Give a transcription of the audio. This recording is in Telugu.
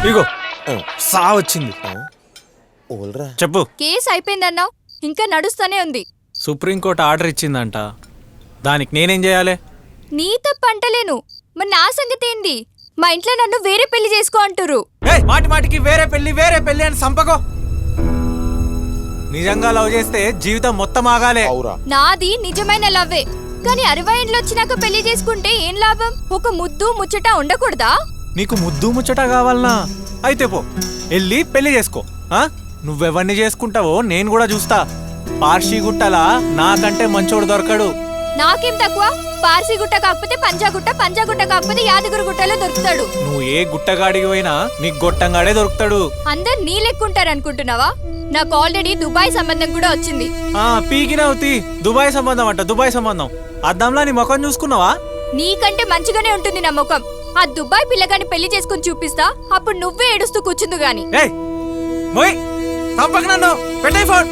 ఇగో సా వచ్చింది. చెప్పు. కేసు అయిపోయిందన్నావు, ఇంకా నడుస్తూనే ఉంది. సుప్రీంకోర్టు ఆర్డర్ ఇచ్చిందంట, దానికి నేనేం చేయాలి? నీ తప్పు అంటలేను, మరి నా సంగతి ఏంది? మా ఇంట్లో నన్ను వేరే పెళ్లి చేసుకో అంటురు. మాటి మాటికి వేరే పెళ్లి అని సంపకో. నిజంగా లవ్ చేస్తే జీవితం మొత్తం ఆగాలే. నాది నిజమైన లవ్వే, కానీ 60 ఏళ్ళు వచ్చినాక పెళ్లి చేసుకుంటే ఏం లాభం? ఒక ముద్దు ముచ్చట ఉండకూడదా? నీకు ముద్దు ముచ్చట కావాలనా? అయితే పో, వెళ్ళి పెళ్లి చేసుకో. నువ్వెవరిని చేసుకుంటావో నేను కూడా చూస్తా. పార్షిగుట్టలా నాకంటే మంచోడు దొరకడు. నాకేం తక్కువ? పార్సిగుట్ట కాకపోతే పంజాగుట్ట, పంజాగుట్ట కాకపోతే యాదగిరి గుట్టలో దొరుకుతాడు. నువ్వు ఏ గుట్టగాడికి పోయినా నీకు గొట్టంగాడే దొరుకుతాడు. అందరు నీ లెక్కుంటారనుకుంటున్నావా? నాకు ఆల్రెడీ దుబాయ్ సంబంధం కూడా వచ్చింది. పీకినవుతి దుబాయ్ సంబంధం అంట. దుబాయ్ సంబంధం అద్దంలా నీ ముఖం చూసుకున్నావా? నీకంటే మంచిగానే ఉంటుంది నా ముఖం. ఆ దుబాయ్ పిల్లగాని పెళ్లి చేసుకుని చూపిస్తా, అప్పుడు నువ్వే ఏడుస్తూ కూర్చుందు గాని. నన్ను పెట్టే ఫోన్.